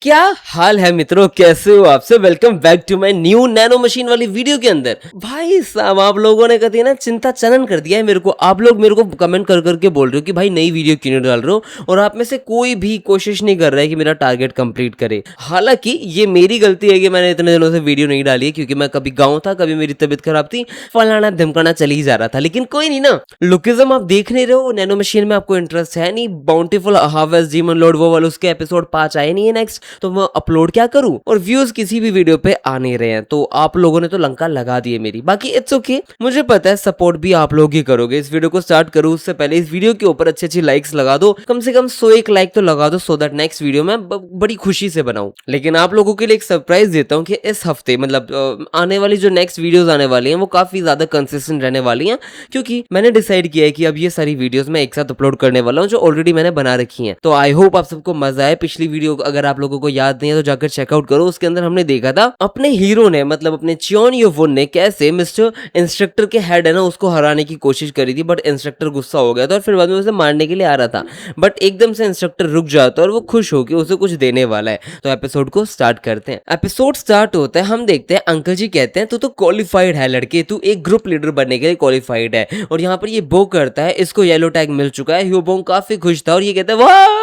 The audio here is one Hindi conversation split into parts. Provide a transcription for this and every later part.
क्या हाल है मित्रों, कैसे हो आपसे। Welcome back to my new nano machine वाली वीडियो के अंदर। भाई साहब, आप लोगों ने कभी ना चिंता चनन कर दिया है मेरे को। आप लोग मेरे को कमेंट कर करके बोल रहे हो कि भाई नई वीडियो क्यों नहीं डाल रहे हो, और आप में से कोई भी कोशिश नहीं कर रहा है कि मेरा टारगेट कंप्लीट करे। हालांकि ये मेरी गलती है कि मैंने इतने दिनों से वीडियो नहीं डाली है, क्योंकि मैं कभी गाँव था, कभी मेरी तबीयत खराब थी, फलाना धमकाना चल ही जा रहा था। लेकिन कोई नहीं ना, लुकिज्म आप देख नहीं रहे हो, नैनो मशीन में आपको इंटरेस्ट है नहीं, बाउंटीफुल हार्वेस्ट डीमन लॉर्ड वो वाले उसके एपिसोड 5 आए नहीं है नेक्स्ट, तो मैं अपलोड क्या करूं, और व्यूज किसी भी वीडियो पे आ नहीं रहे हैं। तो आप लोगों ने तो लंका लगा दी है मेरी। बाकी इट्स ओके, मुझे पता है सपोर्ट भी आप लोग ही करोगे। इस वीडियो को स्टार्ट करूं उससे पहले इस वीडियो के ऊपर अच्छी लाइक्स लगा दो, कम से कम 101 लाइक तो लगा दो, सो दैट नेक्स्ट वीडियो मैं बड़ी खुशी से बनाऊं। लेकिन आप लोगों के लिए एक सरप्राइज देता हूं कि इस हफ्ते मतलब आने वाली जो नेक्स्ट वीडियोस आने वाली हैं वो काफी ज्यादा कंसिस्टेंट रहने वाली हैं, क्योंकि मैंने डिसाइड किया है कि अब ये सारी वीडियोस मैं एक साथ अपलोड करने वाला हूं जो ऑलरेडी मैंने बना रखी हैं। तो आई होप आप सबको मजा आए। पिछली वीडियो अगर आप लोगों को याद नहीं है तो जाकर चेकआउट करो। उसके अंदर हमने देखा था अपने हीरो ने, मतलब अपने च्योन यो वुन ने, कैसे मिस्टर इंस्ट्रक्टर के हेड है ना उसको हराने की कोशिश करी थी, बट इंस्ट्रक्टर गुस्सा हो गया था और फिर बाद में उसे मारने के लिए आ रहा था। बट एकदम से इंस्ट्रक्टर रुक जाता है और वो खुश होकर उसे कुछ देने वाला है। तो एपिसोड को स्टार्ट करते हैं। एपिसोड स्टार्ट होता है, हम देखते हैं अंकल जी कहते हैं तू तो क्वालिफाइड है लड़के, तू एक ग्रुप लीडर बनने के लिए क्वालिफाइड है। और यहाँ पर ये बो करता है, इसको येलो टैग मिल चुका है। ह्यूबोंग काफी खुश था और ये कहता है वाह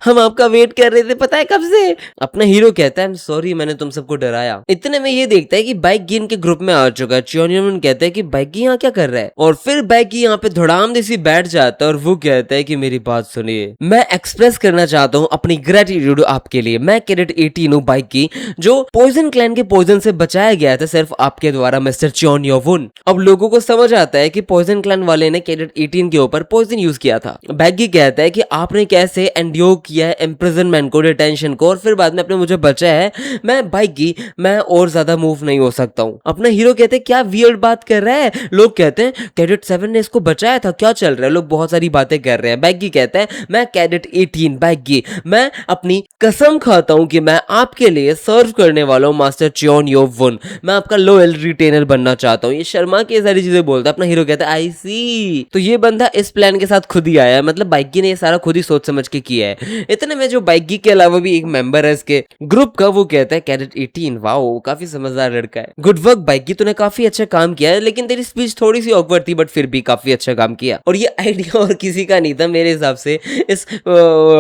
हम आपका वेट कर रहे थे पता है कब से। अपना हीरो कहता है सॉरी मैंने तुम सबको डराया। इतने में ये देखता है कि बाइकी इनके ग्रुप में आ चुका है। च्योन कहता है कि बाइकी यहाँ क्या कर रहा है, और फिर बाइकी यहाँ पे धड़ाम जैसी बैठ जाता है और वो कहता है कि मेरी बात सुनिए, मैं एक्सप्रेस करना चाहता हूँ अपनी ग्रेटिट्यूड आपके लिए। मैं कैडेट 18 हूँ बाइकी, जो पॉइजन क्लैन के पॉइजन से बचाया गया था सिर्फ आपके द्वारा मिस्टर च्योन यो वुन। अब लोगों को समझ आता है कि पॉइजन क्लैन वाले ने कैडेट 18 के ऊपर पॉइजन यूज किया था। बाइकी कहता है कि आपने कैसे एंड्योर किया है इम्प्रिजनमेंट को, डिटेंशन को, और फिर बाद में आपने मुझे बचाया है। मैं बाइकी, मैं और ज्यादा मूव नहीं हो सकता हूँ। अपना हीरो कहते हैं क्या वियर्ड बात कर रहा है। लोग कहते हैं कैडेट 7 ने इसको बचाया था, क्या चल रहा है। लोग बहुत सारी बातें कर रहे हैं। बाइकी कहता है मैं कैडेट 18 बाइकी, मैं अपनी कसम खाता हूं कि मैं आपके लिए सर्व करने वाला हूं मास्टर च्योन यो वुन। मैं आपका लॉयल रिटेनर बनना चाहता हूं। ये शर्मा की सारी चीजें बोलता है। अपना हीरो कहता है आई सी, तो ये बंदा इस प्लान के साथ खुद ही आया है, मतलब बाइकी ने ये सारा खुद ही सोच समझ के किया है। इतने में जो बाइकी के अलावा भी एक मेंबर है इसके ग्रुप का, वो कहता है कैडेट 18 वाओ काफी समझदार लड़का है, गुड वर्क बाइकी, तूने काफी अच्छा काम किया है। लेकिन तेरी स्पीच थोड़ी सी ऑकवर्ड थी, बट फिर भी काफी अच्छा काम किया। और ये आइडिया और किसी का नहीं था मेरे हिसाब से, इस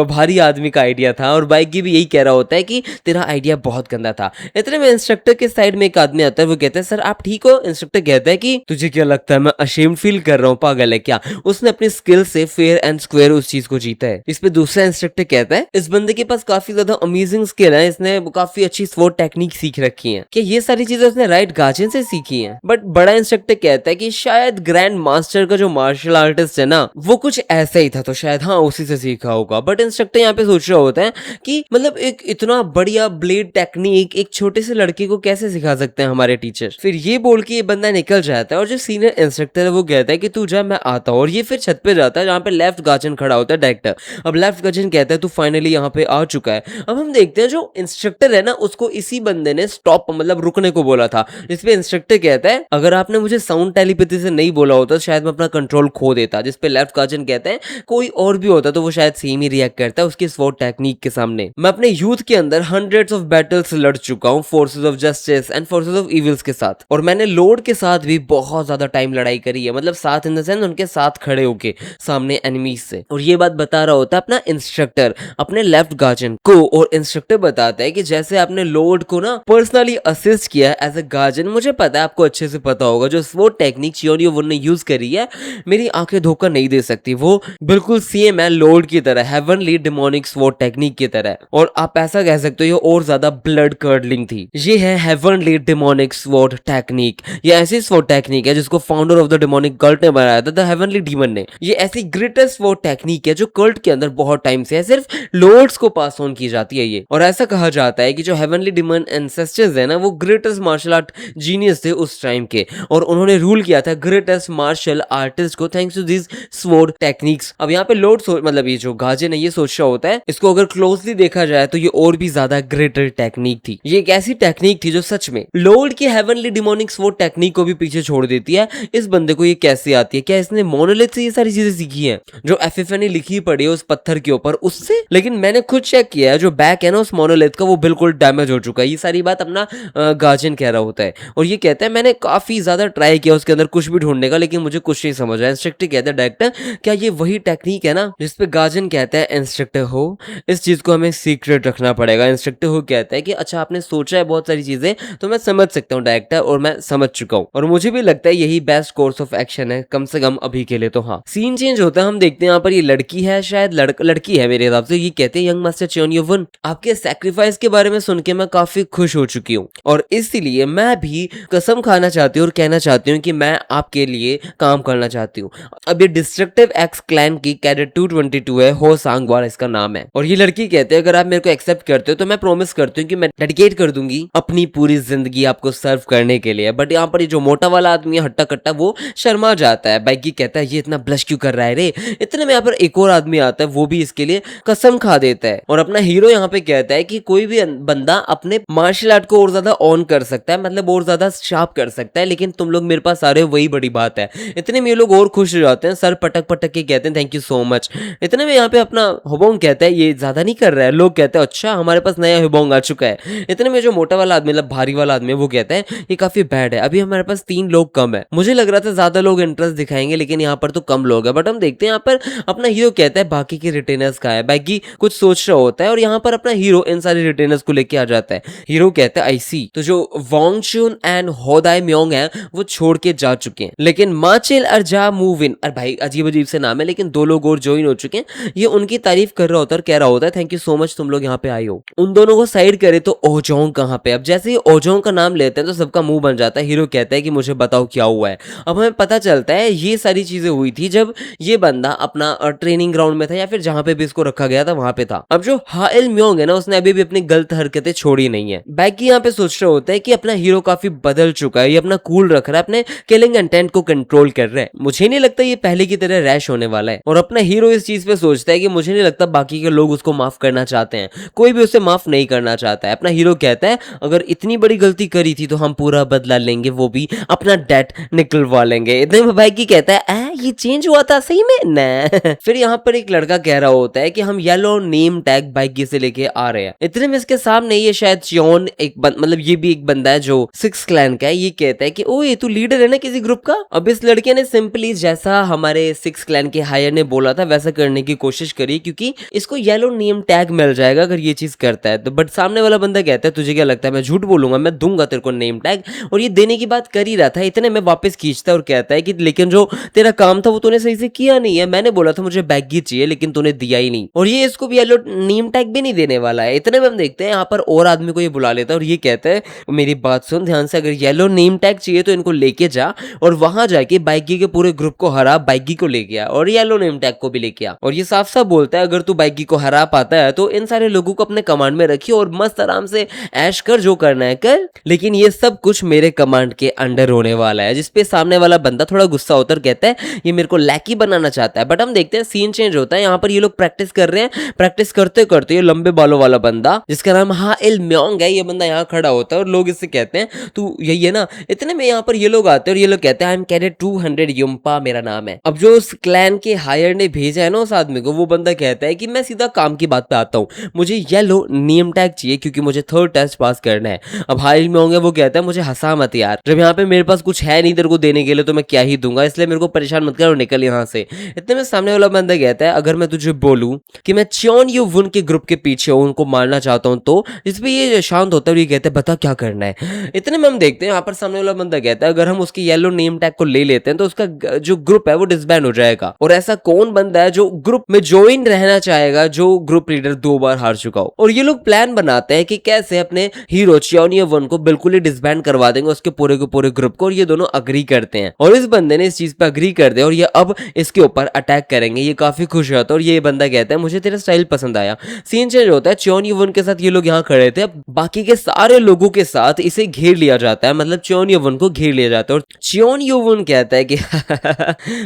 भारी आदमी का आइडिया था। और बाइकी भी यही कह रहा होता है कि तेरा आइडिया बहुत गंदा था। इतने में इंस्ट्रक्टर के साइड में एक आदमी आता है, वो कहता है सर आप ठीक हो। इंस्ट्रक्टर कहता है कि तुझे क्या लगता है मैं अशेम्ड फील कर रहा हूँ, पागल है क्या। उसने अपनी स्किल से फेयर एंड स्क्वायर उस चीज को जीता है। इस पे दूसरा इंस्ट्रक्टर कहता है इस बंदे के पास काफी ज्यादा अमेजिंग स्किल है, इसने काफी अच्छी स्वॉर्ड टेक्निक सीख रखी है। कि ये सारी चीजें उसने राइट गार्जियन से सीखी हैं। बट बड़ा इंस्ट्रक्टर कहता है कि शायद ग्रैंड मास्टर का जो मार्शल आर्टिस्ट है ना वो कुछ ऐसा ही था, तो शायद हाँ उसी से सीखा होगा। बट इंस्ट्रक्टर यहाँ पे सोच रहा होता है कि मतलब एक इतना बढ़िया ब्लेड टेक्निक एक छोटे से लड़के को कैसे सिखा सकते हैं हमारे टीचर। फिर ये बोल के ये बंदा निकल जाता है और जो सीनियर इंस्ट्रक्टर है वो कहता है कि तू जा मैं आता हूँ। और ये फिर छत पे जाता है जहाँ पे लेफ्ट गार्जियन खड़ा होता है डायरेक्टर। अब लेफ्ट गार्जियन कहता है तू फाइनली यहाँ पे आ चुका है। अब हम देखते हैं जो इंस्ट्रक्टर है ना उसको इसी बंदे ने स्टॉप मतलब रुकने को बोला था। इस पे इंस्ट्रक्टर कहता है अगर आपने मुझे साउंड टेलीपैथी से नहीं बोला होता तो शायद मैं अपना कंट्रोल खो देता। जिस पे लेफ्ट गार्जियन कहता है कोई और भी होता तो वो शायद सेम ही रिएक्ट करता है उसकी स्वॉर्ड टेक्निक के सामने। मैं अपने यूथ के अंदर हंड्रेड्स ऑफ बैटल्स लड़ चुका हूँ forces of justice and forces of evils के साथ, और मैंने लॉर्ड के साथ भी बहुत ज्यादा टाइम लड़ाई करी है, मतलब साथ इन द सेंस उनके साथ खड़े होके सामने एनिमीज से। और ये बात बता रहा होता है अपना इंस्ट्रक्टर अपने लेफ्ट गार्जियन को। और इंस्ट्रक्टर बताता है कि जैसे आपने लॉर्ड को ना पर्सनली असिस्ट किया एज अ गार्जियन, मुझे पता है आपको अच्छे से पता होगा जो स्वॉर्ड टेक्निक च्योन यो वुन ने यूज करी है मेरी आंखें धोखा नहीं दे सकती। वो बिल्कुल सेम है लॉर्ड की तरह, हेवनली डेमोनिक स्वॉर्ड टेक्निक की तरह। और आप ऐसा कह सकते हो ये और ज्यादा ब्लड कर्डलिंग थी। ये है हेवनली डेमोनिक स्वॉर्ड टेक्निक। ये ऐसी स्वॉर्ड टेक्निक है जिसको founder of the demonic cult ने बनाया था, द हेवनली डीमन ने। ये ऐसी ग्रेटेस्ट स्वॉर्ड टेक्निक है जो कल्ट के अंदर बहुत टाइम से है, सिर्फ लॉर्ड्स को पास ऑन की जाती है ये। और ऐसा कहा जाता है कि जो हेवनली डीमन एंसेस्टर्स है ना वो ग्रेटेस्ट मार्शल आर्ट जीनियस थे उस टाइम के, और उन्होंने रूल किया था ग्रेटेस्ट मार्शल आर्टिस्ट को thanks to this sword techniques. अब यहाँ पे लॉर्ड मतलब ये जो गार्जियन है ये सोच रहा होता है इसको अगर क्लोजली देखा जाए तो ये और भी ज्यादा ग्रेटर टेक्निक थी। ये एक ऐसी टेक्निक थी जो सच में लॉर्ड की हेवनली डिमोनिक स्वॉर्ड टेक्निक को भी पीछे छोड़ देती है। इस बंदे को ये कैसे आती है, क्या इसने मोनोलिथ से ये सारी चीजें सीखी हैं जो एफएफए ने लिखी पड़ी है उस पत्थर के ऊपर, उससे उससे, लेकिन मैंने खुद चेक किया है जो बैक है ना उस मोनोलिथ का वो बिल्कुल डैमेज हो चुका है। ये सारी बात अपना गार्जियन कह रहा होता है और ये कहता है मैंने काफी ज्यादा ट्राई किया उसके अंदर कुछ भी ढूंढने का, लेकिन मुझे कुछ नहीं समझ आया। इंस्ट्रक्टर कहता है डायरेक्टर क्या ये वही टेक्निक है ना, जिसपे गार्जियन कहता है इंस्ट्रक्टर हो इस चीज को हमें सीक्रेट रखना पड़ेगा। इंस्ट्रक्टर हो कहता है कि अच्छा आपने सोचा है बहुत सारी चीजें, तो मैं समझ सकता हूँ डायरेक्टर, और मैं समझ चुका हूँ और मुझे भी लगता है यही बेस्ट कोर्स ऑफ एक्शन है, कम से कम अभी के लिए तो। हाँ, सीन चेंज होता है, हम देखते हैं यहाँ पर ये लड़की है, शायद लड़की है मेरे हिसाब से। ये कहते हैं यंग मास्टर च्योन आपके सैक्रिफाइस के बारे में सुन के मैं काफी खुश हो चुकी हूँ और इसलिए मैं भी कसम खाना चाहती हूँ और कहना चाहती हूँ कि मैं आपके लिए काम करना चाहती हूँ। अब ये डिस्ट्रक्टिव एक्स क्लैन की कैडेट 222 है, हो सांगवार इसका नाम है। और ये लड़की कहते हैं अगर आप मेरे को एक्सेप्ट करते हो तो मैं प्रॉमिस करती हूँ कि मैं डेडिकेट कर दूंगी अपनी पूरी जिंदगी आपको सर्व करने के लिए। बट यहाँ पर ये जो मोटा वाला आदमी है हट्टा कट्टा, वो शर्मा जाता है। बैगी कहता है ये इतना ब्लश क्यों कर रहा है रे। इतने में यहाँ पर एक और आदमी आता है, वो भी इसके लिए कसम खा देता है और अपना हीरो यहाँ पे कहता है कि कोई भी बंदा अपने मार्शल आर्ट को और ज्यादा ऑन कर सकता है, मतलब और ज्यादा शार्प कर सकता है, लेकिन तुम लोग मेरे पास आ रहे हो वही बड़ी बात है। इतने में ये लोग और खुश हो जाते हैं, सर पटक पटक के कहते हैं थैंक यू सो मच। इतने में यहाँ पे अपना हुबोंग कहता है ये ज्यादा नहीं कर रहा है। लोग कहते हैं अच्छा हमारे पास नया हुबोंग आ चुका है। इतने में जो मोटा वाला आदमी, मतलब भारी वाला आदमी, वो कहता है ये काफी बैड है, अभी हमारे पास 3 लोग कम है। मुझे लग रहा था ज्यादा लोग इंटरेस्ट दिखाएंगे, लेकिन यहाँ पर तो कम लोग है। बट हम देखते हैं यहाँ पर अपना हीरो कहता है बाकी के रिटेनर्स कहाँ है। बैगी कुछ सोच रहा होता है और यहाँ पर अपना हीरो इन सारे रिटेनर्स को लेके आ जाता है। हीरो कहता है आई सी, तो जो वोंग चुन एंड होदाई म्योंग है वो छोड़ के जा चुके हैं, लेकिन माचिल और जा मूव इन, अरे भाई अजीब अजीब से नाम है, लेकिन 2 लोग और ज्वाइन हो चुके हैं। ये उनकी तारीफ कर रहा होता है और कह रहा होता है थैंक यू सो मच तुम लोग यहाँ पे आए हो। उन दोनों को साइड करे तो ओजोंग कहाँ पे। अब जैसे ही ओजोंग का नाम लेते हैं तो सबका मुंह बन जाता है। हीरो कहता है कि मुझे बताओ क्या हुआ है। अब हमें पता चलता है ये सारी चीजें हुई थी जब ये बंदा अपना ट्रेनिंग ग्राउंड में था या फिर जहां पे भी इसको रखा गया था वहां पे था। अब जो हाइल म्योंग है ना उसने अभी भी अपनी गलत हरकतें छोड़ी नहीं है। बैगी यहाँ पे सोच रहा होता है कि अपना हीरो काफी बदल चुका है, ये अपना कूल रख रहा है, अपने किलिंग इंटेंट को कंट्रोल कर रहा है। मुझे नहीं लगता ये पहले की तरह रैश होने वाला है। और अपना हीरो इस चीज पे सोचता है कि मुझे नहीं लगता बाकी के लोग उसको माफ करना चाहते हैं, कोई भी उसे माफ नहीं करना चाहता है। अपना हीरो कहता है अगर इतनी बड़ी गलती करी थी तो हम पूरा बदला लेंगे, वो भी अपना डेट निकलवा लेंगे। इतने में बैगी कहता है ये चेंज हुआ था सही में ना। फिर यहाँ पर एक लड़का कह रहा होता है कि हम येलो नेम टैग बैगी से लेके आ रहे हैं। इतने में इसके सामने ये शायद च्योन मतलब ये भी एक बंदा है जो 6 क्लैन का है। ये कहता है कि ओ ये तू लीडर है ना किसी ग्रुप का। अब इस लड़के ने सिंपली जैसा हमारे 6 क्लैन के हायर ने बोला था वैसा करने की कोशिश करी, क्योंकि इसको येलो नेम टैग मिल जाएगा अगर ये चीज करता है तो। बट सामने वाला बंदा कहता है तुझे क्या लगता है मैं झूठ बोलूंगा, मैं दूंगा तेरे को नेम टैग। और ये देने की बात कर ही रहा था, इतने में वापस खींचता है और कहता है कि लेकिन जो तेरा काम था वो तूने सही से किया नहीं है। मैंने बोला था मुझे बैगी चाहिए लेकिन तूने दिया ही नहीं, और ये इसको भी येलो नेम टैग भी नहीं देने वाला है। इतने में हम देखते हैं यहाँ पर और आदमी को ये बुला लेता है और ये कहता है मेरी बात सुन ध्यान से, अगर येलो नेम टैग चाहिए तो इनको लेके जा और वहां जाके बैगी के पूरे ग्रुप को हरा, बैगी को लेके आ और येलो नेम टैग को भी लेके आ। और ये साफ साफ बोलता है अगर तू बैगी को हरा पाता है तो इन सारे लोगों को अपने कमांड में रखिए और मस्त आराम से ऐश कर, जो करना है कर, लेकिन ये सब कुछ मेरे कमांड के अंडर होने वाला है। जिसपे सामने वाला बंदा थोड़ा गुस्सा होता है, कहता है ये मेरे को लैकी बनाना चाहता है। बट हम देखते हैं सीन चेंज होता है, यहाँ पर ये लोग प्रैक्टिस कर रहे हैं। प्रैक्टिस करते करते ये लंबे बालों वाला बंदा जिसका नाम हाइल म्योंग है, ये बंदा यहाँ खड़ा होता है और लोग इससे कहते हैं तू यही है ना। इतने में यहाँ पर ये लोग आते हैं और ये लोग कहते हैं आई एम कैडेट 200 युम्पा मेरा नाम है। अब जो उस क्लैन के हायर ने भेजा है ना उस आदमी को, वो बंदा कहता है कि मैं सीधा काम की बात पे आता हूँ, मुझे येलो नेम टैग चाहिए क्योंकि मुझे 3rd टेस्ट पास करना है। अब हाइल म्योंग है वो कहता है मुझे हंसा मत यार, जब यहाँ पे मेरे पास कुछ है नहीं तेरे को देने के लिए तो मैं क्या ही दूंगा, इसलिए मेरे को परेशान मत कर और निकल यहाँ से। इतने में सामने वाला बंदा कहता है अगर मैं तुझे बोलूं कि मैं च्योन यू वुन के ग्रुप के पीछे हूं, उनको मारना चाहता हूं तो। जिसपे ये शांत होता है और ये कहता है बता क्या करना है। इतने में हम देखते हैं यहाँ पर सामने वाला बंदा कहता है अगर हम उसके येलो नेम टैग को ले लेते हैं तो उसका जो ग्रुप है वो डिसबैंड हो जाएगा। और ऐसा कौन बंदा है जो ग्रुप में ज्वाइन रहना चाहेगा जो ग्रुप लीडर 2 बार हार चुका हो। और ये लोग प्लान बनाते हैं कि कैसे अपने हीरो च्योन यू वन को बिल्कुल ही डिसबैंड करवा देंगे उसके पूरे के पूरे ग्रुप को। और ये दोनों अग्री करते हैं और इस बंदे ने इस चीज पे अग्री कर दिया और ये अब इसके ऊपर अटैक करेंगे। ये काफी खुश होता है और ये बंदा कहता है मुझे तेरा स्टाइल पसंद आया। सीन चेंज होता है, च्योन यू वन के साथ ये लोग यहाँ खड़े थे, अब बाकी के सारे लोगों के साथ इसे घेर लिया जाता है, मतलब च्योन यू वन को घेर लिया जाता है। और च्योन यू वन कहता है कि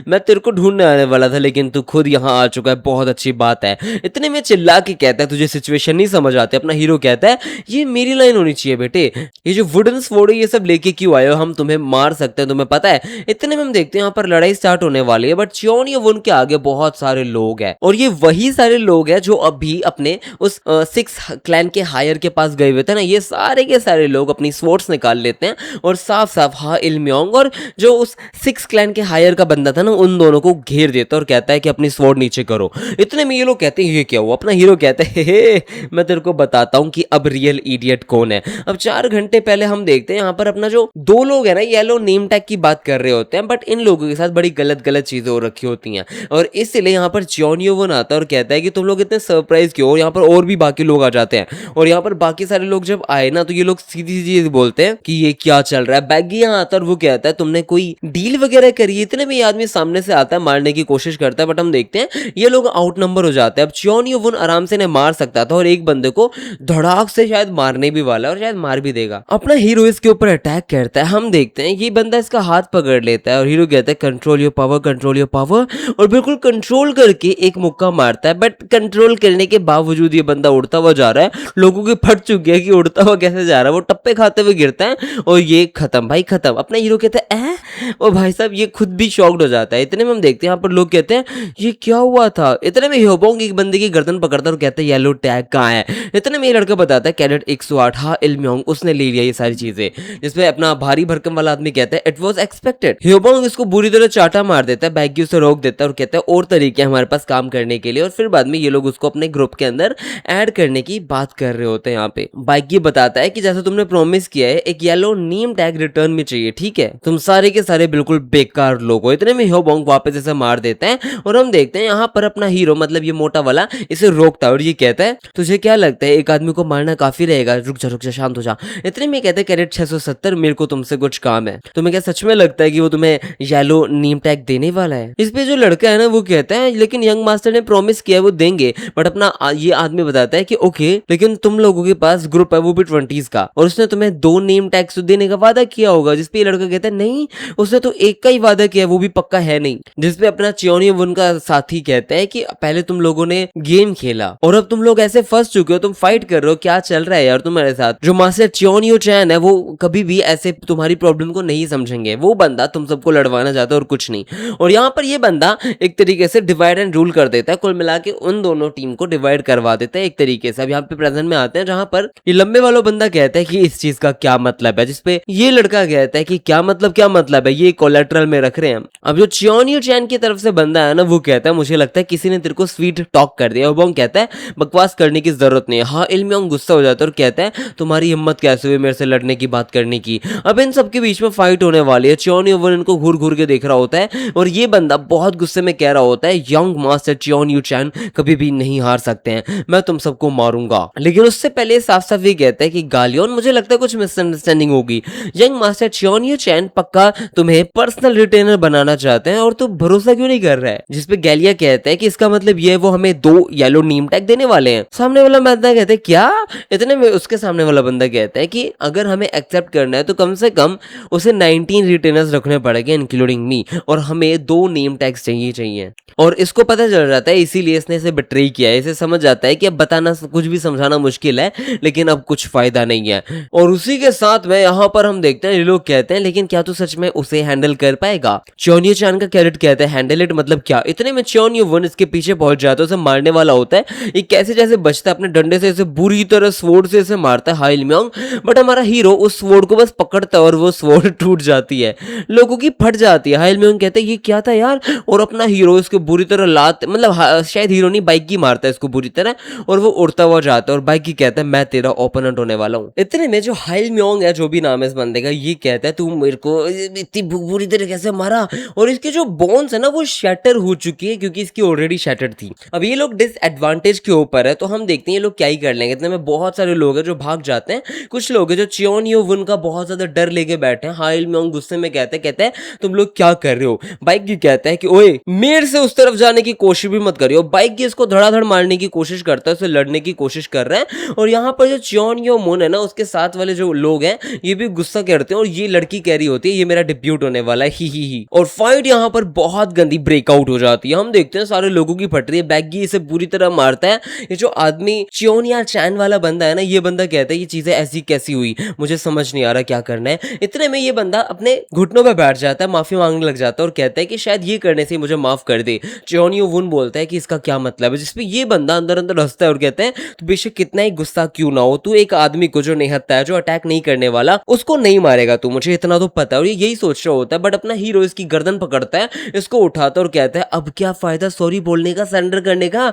मैं तेरे को ढूंढने आने वाला था लेकिन तू खुद यहाँ आ चुका है, बहुत अच्छी बात है। इतने में चिल्ला के कहता है तुझे सिचुएशन नहीं समझ आती। अपना हीरो कहता है ये मेरी लाइन होनी चाहिए बेटे, ये जो वुडन स्वॉर्ड ये सब लेके क्यों आए हो, हम तुम्हें मार सकते हैं तुम्हें पता है। इतने में हम देखते हैं यहाँ पर लड़ाई स्टार्ट होने वाली है, बट च्योन यू वन के आगे बहुत सारे लोग हैं और ये वही सारे लोग हैं जो अभी अपने उस 6 क्लैन के हायर के पास गए हुए थे ना, ये सारे के सारे लोग अपनी स्वॉर्ड्स निकाल लेते हैं और साफ साफ हा इल्मियोंग और जो उस 6 क्लैन के हायर का बंदा था ना, उन दोनों को घेर देता है और कहता है कि अपनी स्वॉर्ड नीचे करो। इतने में ये लोग कहते हैं ये क्या हुआ। अपना हीरो कहता है हे मैं तेरे को बताता हूँ कि अब रियल इडियट कौन है। अब 4 घंटे पहले हम देखते हैं यहाँ पर अपना जो 2 लोग है ना, येलो नेम टैग की बात कर रहे होते हैं, बट इन लोगों के साथ बड़ी गलत गलत चीजें हो रखी होती हैं और इसलिए यहाँ पर च्योनियोवन आता है और कहता है कि तुम लोग इतने सरप्राइज क्यों हो। यहाँ पर और भी बाकी लोग आ जाते हैं और यहाँ पर बाकी सारे लोग जब आए ना, तो ये लोग सीधी सीधी बोलते हैं कि ये क्या चल रहा है। बैगी यहाँ आता है और वो कहता है तुमने कोई डील वगैरह करी है। इतने में ये आदमी सामने से आता है, मारने की कोशिश करता है, बट हम देखते हैं ये लोग आउट नंबर हो जाते हैं। अब च्योनियोवन आराम से इन्हें मार सकता था और एक बंदे को धड़ाक से शायद मारने भी वाला है और शायद मार भी देगा। अपना हीरो इसके ऊपर अटैक करता है। हम देखते हैं ये बंदा इसका हाथ पकड़ लेता है और हीरो कहता है control your power, control your power, और बिल्कुल कंट्रोल करके एक मुक्का मारता है। बट कंट्रोल करने के बावजूद ये बंदा उड़ता हुआ जा रहा है। लोगों की फट चुकी है कि उड़ता हुआ कैसे जा रहा है। वो टप्पे खाते हुए गिरता है और ये खत्म भाई खत्म। अपना हीरो कहता है ओ भाई साहब, ये खुद भी शॉक्ड हो जाता है। इतने में हम देखते हैं यहाँ पर लोग कहते हैं ये क्या हुआ था। इतने में ह्योबोंग एक बंदे की गर्दन पकड़ता है और कहता है येलो टैग कहाँ है। इतने में ये लड़का बताता है कैडेट 108 हा इल्मियोंग उसने ले लिया ये सारी चीजें, जिसपे अपना भारी भरकम वाला आदमी कहता है इट वाज एक्सपेक्टेड। ह्योबोंग इसको बुरी तरह चाटा मार देता है, बैगी उसे रोक देता है और कहता है और तरीके हमारे पास काम करने के लिए। और फिर बाद में ये लोग उसको अपने ग्रुप के अंदर ऐड करने की बात कर रहे होते हैं। यहाँ पे बैगी बताता है कि जैसे तुमने प्रॉमिस किया है एक येलो नेम टैग रिटर्न में चाहिए, ठीक है, तुम सारे के सारे बिल्कुल बेकार लोग हो। इतने में ह्योबोंग वापस इसे मार देता है और हम देखते हैं यहाँ पर अपना हीरो मतलब ये मोटा वाला इसे रोकता है और ये कहता है तुझे क्या लगता है एक आदमी को मारना काफी रहेगा, रुक जा शांत हो जा। इतने में कहते हैं कैडेट 670 मेरे को तुमसे कुछ काम है। तुम्हें क्या सच में लगता है कि वो तुम्हें येलो नेम टैग देने वाला है। इस पे जो लड़का है ना वो कहता है लेकिन यंग मास्टर ने प्रॉमिस किया है वो देंगे। बट अपना ये आदमी बताता है कि ओके लेकिन तुम लोगों के पास ग्रुप है वो भी 20s का और उसने तुम्हें 2 नेम टैग्स देने का वादा किया होगा। जिसपे ये लड़का कहता है नहीं उसने तो एक का ही वादा किया वो भी पक्का है नहीं। जिसपे अपना च्योनियोवन का साथी कहता है कि पहले तुम लोगों ने गेम खेला और अब तुम लोग ऐसे फंस चुके हो, तुम फाइट कर रहे हो, क्या चल रहा है यार तुम्हारे साथ। जो मास्टर च्योनियो चैन है वो कभी भी ऐसे तुम्हारी प्रॉब्लम को नहीं समझेंगे। वो बंदा तुम सबको लड़वाना चाहता है और कुछ नहीं। और यहाँ पर ये बंदा एक तरीके से डिवाइड एंड रूल कर देता है, कुल मिला के उन दोनों टीम को डिवाइड करवा देता है एक तरीके से। अब यहाँ पे प्रेजेंट में आते हैं जहां पर ये लंबे वाला बंदा कहता है कि इस चीज का क्या मतलब है। जिसपे ये लड़का कहता है कि क्या मतलब है, ये कोलेट्रल में रख रहे हैं। अब जो च्योनियो चैन की तरफ से बंदा है ना वो कहता है मुझे लगता है किसी ने तेरे को स्वीट टॉक कर दिया। वो कहता है बकवास करने की जरूरत नहीं है। हाँ इल्मियोंग गुस्सा हो जाता है और कहता है तुम्हारी हिम्मत कैसे हुई मेरे से लड़ने की बात करने की। अब इन सबके बीच में फाइट होने वाली है। च्योनियोवन इनको घूर घूर के देख रहा होता है और ये बंदा बहुत गुस्से में कह रहा होता है यंग मास्टर च्योनियो चैन कभी भी नहीं हार सकते हैं, मैं तुम सबको मारूंगा। लेकिन उससे पहले साफ साफ ये कहता है कि गालियन मुझे लगता है कुछ मिसअंडरस्टैंडिंग होगी। यंग मास्टर च्योनियो चैन पक्का तुम्हें पर्सनल रिटेनर बनाना चाहते हैं और तू भरोसा क्यों नहीं कर रहा है। जिसपे गैलिया कहता है कि इसका मतलब ये है वो हमें 2 येलो नेम टैग देने वाले हैं। सामने वाला बंदा कहता है क्या। इतने में उसके सामने वाला बंदा कहता है कि अगर हमें एक्सेप्ट करना है तो कम से कम उसे 19 रिटेनर्स रखने पड़ेंगे इंक्लूडिंग मी और हमें 2 नेम टैग्स चाहिए। और इसको पता चल जाता है इसीलिए इसने इसे बिट्रे किया है। इसे समझ जाता है कि अब बताना कुछ भी समझाना मुश्किल है लेकिन अब कुछ फायदा नहीं है। और उसी के साथ में यहाँ पर हम देखते हैं ये लोग कहते हैं लेकिन क्या तू सच में उसे हैंडल कर पाएगा। च्योनियो चैन का कैरेट कहता है हैंडल इट मतलब क्या। इतने में च्योनियोवन इसके पीछे पहुंच जाता है, उसे मारने वाला होता है। ये कैसे जैसे बचता है अपने डंडे से इसे बुरी तरह स्वॉर्ड से इसे मारता है हा इल्मियोंग। बट हमारा हीरो उस स्वॉर्ड को बस पकड़ता है और वो स्वॉर्ड टूट जाती है, लोगों की फट जाती है। हा इल्मियोंग कहते हैं ये क्या था यार। और अपना हीरो इसको बुरी तरह लात मतलब शायद हीरो नहीं बाइक की मारता है इसको बुरी तरह और वो उड़ता हुआ जाता है और बाइक की कहता है मैं तेरा ओपोनेंट होने वाला हूँ। इतने में जो हा इल्मियोंग है जो भी नाम है इस बंदे का ये कहता है तू मेरे को इतनी बुरी तरह कैसे मारा। और इसके जो बोन्स है ना वो शैटर हो चुकी है क्योंकि इसकी ऑलरेडी शैटर्ड थी। अब ये लोग डिसएडवांटेज के ऊपर है तो हम देखते हैं ये लोग क्या ही कर लेंगे। इतने में बहुत सारे लोग हैं जो भाग जाते हैं, कुछ लोग हैं जो च्योनियोवन का बहुत ज्यादा डर लेके बैठे हैं। हा इल्मियोंग गुस्से में कहते हैं तुम लोग क्या कर रहे हो। बाइक की कहता है कि ओए मेरे से उस तरफ जाने की कोशिश भी मत करियो। बाइक की इसको धड़ाधड़ मारने की कोशिश करता है, उसे लड़ने की कोशिश कर रहा है। और यहाँ पर जो च्योनियोवन है ना उसके साथ वाले जो लोग हैं ये भी गुस्सा करते हैं और ये लड़की कह रही होती है ये मेरा डिब्यूट होने वाला है ही। और फाइट यहाँ पर बहुत गंदी ब्रेकआउट हो जाती है। हम देखते हैं सारे लोगों की फट रही है, बैगी इसे पूरी तरह मारता है। ये जो आदमी च्योनिया चैन वाला बंदा है ना ये बंदा कहता है ये चीजें ऐसी कैसी हुई, मुझे समझ नहीं आ रहा क्या करना है। इतने में ये बंदा अपने घुटनों पे बैठ जाता है, माफी मांगने लग जाता है और कहता है कि शायद ये करने से मुझे माफ कर दे। च्योनियोवन बोलता है कि इसका क्या मतलब है, जिसपे ये बंदा अंदर अंदर हंसता है और कहता है तो बेशक कितना ही गुस्सा क्यों ना हो, तू एक आदमी को जो निहत्था है, जो अटैक नहीं करने वाला, उसको नहीं मारेगा तू, मुझे इतना तो पता है। और ये यही सोच रहा होता है, बट अपना हीरो इसकी गर्दन पकड़ता है, इसको उठाता है और कहता है अब क्या फायदा सॉरी बोलने का, सरेंडर करने का,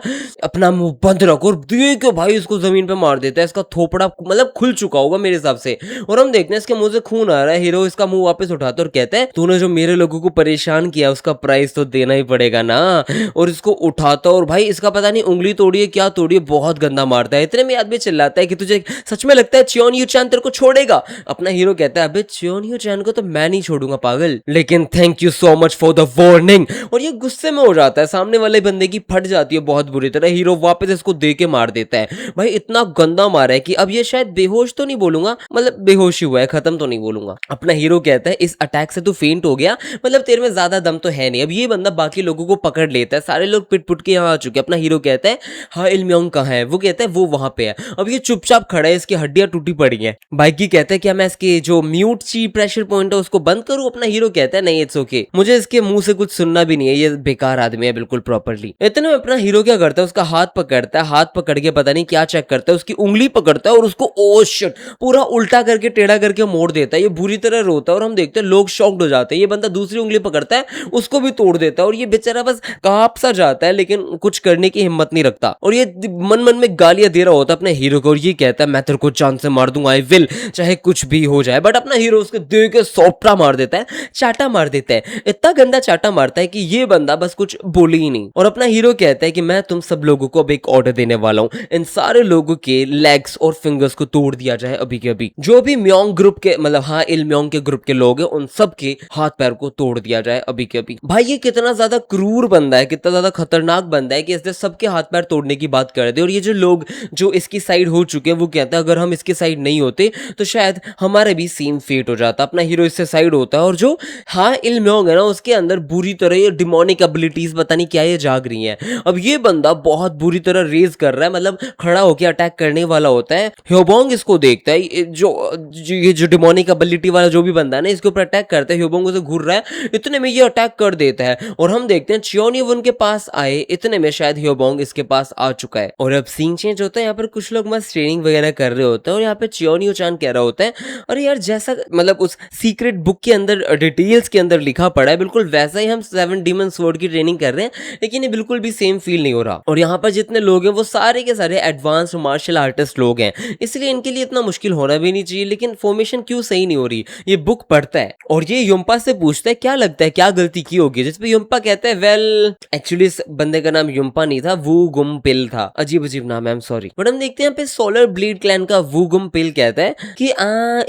अपना मुंह बंद रखो। और देख के भाई इसको जमीन पे मार देता है, इसका थोपड़ा मतलब खुल चुका होगा मेरे हिसाब से। और हम देखते हैं इसके मुंह से खून आ रहा है, हीरो इसका मुंह वापस उठाता और कहता है तूने जो मेरे लोगों को परेशान किया उसका प्राइस तो देना ही पड़ेगा ना। और इसको उठाता और भाई इसका पता नहीं उंगली तोड़ी है क्या तोड़ी है, बहुत गंदा मारता है। इतने में आदमी चिल्लाता है कि तुझे सच में लगता है च्योन यू चैन तेरे को छोड़ेगा? अपना हीरो कहता है अबे च्योन यू चैन को तो मैं नहीं छोड़ूंगा पागल, लेकिन thank you so much for the warning. और ये गुस्से में हो जाता है, सामने वाले बंदे की फट जाती है बहुत बुरी तरह, हीरो वापस इसको दे के मार देता है। भाई इतना गंदा मारा है कि अब ये शायद बेहोश तो नहीं बोलूंगा, मतलब बेहोश ही हुआ है, खत्म तो नहीं बोलूंगा। अपना हीरो कहता है इस अटैक से तू फेंट हो गया, मतलब तेरे में ज्यादा दम तो है नहीं। अब ये बंदा बाकी लोगों को पकड़ लेता है, सारे लोग पिट पुट के यहाँ आ चुके हैं। अपना हीरो कहता है हाँ इल्म्योंग कहाँ है? वो कहता है वो वहां पे है। अब ये चुपचाप खड़ा है, इसकी हड्डियां टूटी पड़ी हैं। बाइकी कहता है क्या मैं इसके जो म्यूट ची प्रेशर पॉइंट है उसको बंद करूं? अपना हीरो कहता है नहीं इट्स ओके, मुझे इसके मुंह से कुछ सुनना भी नहीं है, ये बेकार आदमी है बिल्कुल प्रॉपरली। इतने में अपना हीरो क्या करता है, उसका हाथ पकड़ता है, हाथ पकड़ के पता नहीं क्या चेक करता है, उसकी उंगली पकड़ता है और उसको ओ शिट पूरा उल्टा करके टेढ़ा करके मोड़ देता है। ये बुरी तरह रोता है और हम देखते हैं लोग शॉक्ड हो जाते हैं। ये बंदा दूसरी उंगली पकड़ता है, उसको भी तोड़ देता है और ये बेचारा बस कांप सा जाता है, लेकिन कुछ करने की हिम्मत नहीं रखता। और ये मन मन में गालियां दे रहा होता है अपने हीरो को और ये कहता है मैं तेरे को जान से मार दूंगा, आई विल, चाहे कुछ भी हो जाए। बट अपना हीरो उसके दे के सोपटा मार देता है, चाटा मार देता है, इतना गंदा चाटा मारता है कि ये बंदा बस कुछ बोले ही नहीं। और अपना हीरो कहता है कि मैं तुम सब लोगों को अब एक ऑर्डर देने वाला हूं, इन सारे लोगों के लेग्स और फिंगर्स को तोड़ दिया जाए अभी के अभी। जो भी म्योंग ग्रुप के मतलब हाँ इल्म्योंग के ग्रुप के लोग हैं उन सब के हाथ पैर को तोड़ दिया जाए अभी के अभी। भाई ये कितना ज्यादा क्रूर बंदा है, कितना ज्यादा खतरनाक बंदा है कि इसने सबके हाथ पैर तोड़ने की बात कर दी। और ये जो लोग जो इसकी साइड हो चुके हैं वो कहता है अगर हम इसकी साइड नहीं होते तो शायद हमारे भी सेम फेट हो जाता। अपना हीरो इससे साइड होता है और जो हाँ इल्म्योंग है ना उसके अंदर बुरी तरह ये डिमोनिक एबिलिटीज पता नहीं क्या ये जाग रही हैं। अब ये बंदा बहुत बुरी तरह रेज कर रहा है, मतलब खड़ा होकर अटैक करने वाला होता है। ह्योबोंग इसको देखता है, ये जो डिमोनिक एबिलिटी वाला जो भी बंदा है ना इसके ऊपर अटैक करता है, ह्योबोंग उसे घूर रहा है, इतने में ये अटैक कर देता है। और हम देखते हैं च्योन्यू उनके पास आए, इतने में शायद ह्योबोंग इसके पास आ चुका है। और अब सीन चेंज होता है, यहाँ पर कुछ लोग मस्त ट्रेनिंग वगैरह कर रहे होते हैं और यहाँ पे च्योन्यू चान कह रहा होता है अरे यार जैसा मतलब उस सीक्रेट बुक के अंदर डिटेल्स के अंदर लिखा पड़ा है बिल्कुल वैसा ही हम 7 डीमन स्वॉर्ड की ट्रेनिंग कर रहे हैं, लेकिन ये बिल्कुल भी सेम फील नहीं हो रहा। और यहाँ पर जितने लोग हैं वो सारे के सारे एडवांस मार्शल आर्टिस्ट लोग हैं, इसलिए इनके लिए इतना मुश्किल होना भी नहीं चाहिए। लेकिन फॉर्मेशन क्यों सही नहीं हो रही? ये बुक पढ़ता है और ये युम्पा से पूछता है क्या लगता है क्या गलती की होगी, जिसपे युम्पा कहता है वेल एक्चुअली इस बंदे का नाम युम्पा नहीं था, वू गुम पिल था, अजीब अजीब नाम है, आई एम सॉरी। बट हम देखते हैं यहाँ पे सोलर ब्लीड क्लैन का वू गुम पिल कहता है कि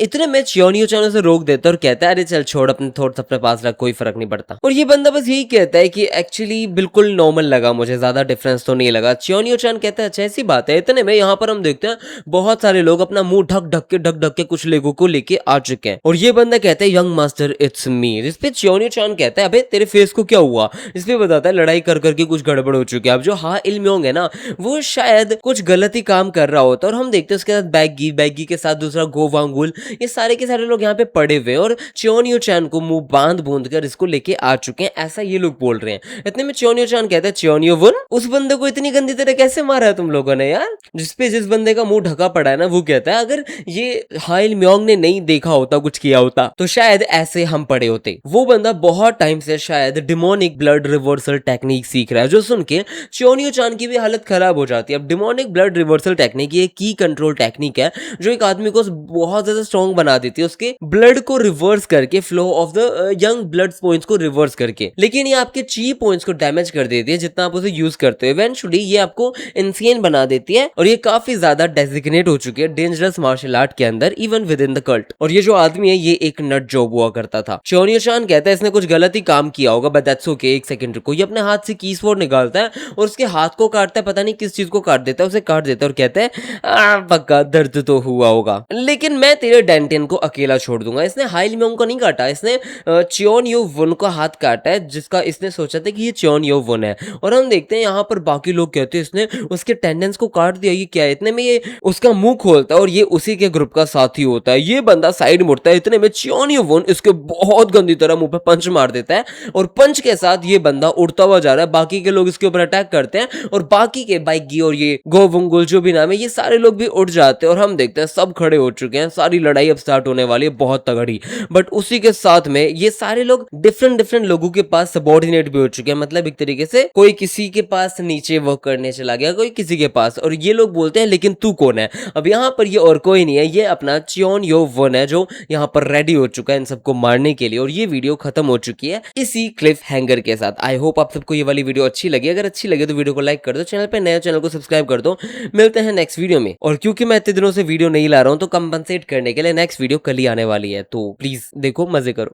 इतने में च्योन्यू चान से रोक देता है और कहता है अरे चल छोड़ अपने थॉट्स अपने पास रख, कोई फर्क नहीं पड़ता। और ये बंदा बस यही कहता है कि एक्चुअली बिल्कुल नॉर्मल लगा मुझे, ज्यादा डिफरेंस तो नहीं लगा। च्योन्यू चान कहता है अच्छा ऐसी बात है। इतने में यहाँ पर हम देखते हैं बहुत सारे लोग अपना मुंह ढक ढक के कुछ लोगों को लेके आ चुके हैं। और ये बंदा कहता है यंग मास्टर इट्स मी, जिसपे च्योन्यू चान कहता है अबे तेरे फेस को क्या हुआ? इसपे बताता है लड़ाई कर करके कुछ गड़बड़ हो चुकी है। अब जो हाँ इल्म्योंग है ना वो शायद कुछ गलत ही काम कर रहा होता है। और हम देखते हैं उसके साथ बैगी के साथ दूसरा गो वांगुल, ये सारे के सारे लोग यहाँ पे पड़े हुए और च्योन्यू चान को मुंह बांध बूंद कर इसको लेके आ चुके हैं, ऐसा ये लोग बोल रहे हैं। इतने में च्योन्यू चान कहता है च्योन्यू वन उस बंदे को इतनी गंदी तरह कैसे मारा है तुम लोगों ने यार? जिस बंदे का मुंह ढका पड़ा है ना वो कहता है अगर ये हाँ इल्म्योंग ने नहीं देखा होता कुछ किया होता तो शायद ऐसे हम पड़े होते। वो बंदा बहुत टाइम से शायद डिमोनिक ब्लड रिवर्सल टेक्निक सीख रहा है, जो सुन के च्योन्यू चान की भी हालत खराब हो जाती है। अब डिमोनिक ब्लड रिवर्सल टेक्निक ये की कंट्रोल टेक्निक है जो एक आदमी को बहुत ज्यादा स्ट्रॉन्ग बना देती है, उसके ब्लड को रिवर्स करके flow of the young blood points को रिवर्स करके। लेकिन ये आपके ची पॉइंट्स को डैमेज कर देती है जितना आप उसे यूज करते हो। इवेंचुअली ये आपको इंसेन बना देती है और ये काफी ज्यादा डेजिग्नेट हो चुकी है डेंजरस मार्शल आर्ट के अंदर even with in the cult. और ये जो आदमी है ये एक नट जॉब हुआ करता था। च्योन्यू चान कहता है इसने कुछ गलत ही काम किया होगा बट दैट्स ओके। एक सेकंड रुको, ये अपने हाथ से की स्वॉर्ड निकालता है और उसके हाथ को काटता है, पता नहीं किस चीज को काट देता है, उसे काट देता है और कहता है पक्का दर्द तो हुआ होगा लेकिन मैं तेरे डेंटिन को अकेला छोड़ दूंगा। इसने हाई इल्म्योंग को नहीं काटा, इसने च्योन्यू वन को हाथ काटा है जिसका इसने सोचा था कि ये च्योन्यू वन है। और हम देखते हैं यहाँ पर बाकी लोग कहते हैं इसने उसके टेंडेंस को काट दिया, ये क्या है। इतने में ये उसका मुंह खोलता है और ये उसी के ग्रुप का साथी होता है। ये बंदा साइड मुड़ता है, इतने में चियोन युवन इसके बहुत गंदी तरह मुंह पे पंच मार देता है और पंच के साथ ये बंदा उड़ता हुआ जा रहा है। बाकी के लोग इसके ऊपर अटैक करते हैं और बाकी के बाइकी और ये गोवंगुल जो भी नाम है, ये सारे लोग भी उठ जाते हैं और हम देखते हैं सब खड़े हो चुके हैं। सारी लड़ाई अब स्टार्ट होने वाली है बहुत तगड़ी। बट उसी के साथ में ये सारे लोग डिफरेंट डिफरेंट लोगों के पास सबॉर्डिनेट भी हो चुके हैं, मतलब एक तरीके से कोई किसी के पास नीचे वर्क करने चला गया, कोई किसी के पास। और ये लोग बोलते हैं लेकिन तू कौन है। अब यहाँ पर ये और कोई नहीं है, ये अपना चियोन यो वन है जो यहाँ पर रेडी हो चुका है इन सबको मारने के लिए। और ये वीडियो खत्म हो चुकी है इसी क्लिफ हैंगर के साथ। आई होप आप सबको ये वाली वीडियो अच्छी लगी। अगर अच्छी लगे तो वीडियो को लाइक कर दो, चैनल पे नए चैनल को सब्सक्राइब कर दो। मिलते हैं नेक्स्ट वीडियो में। और क्योंकि मैं इतने दिनों से वीडियो नहीं ला रहा हूँ तो कंपनसेट करने के लिए नेक्स्ट वीडियो कल ही आने वाली है, तो प्लीज देखो, मजे करो।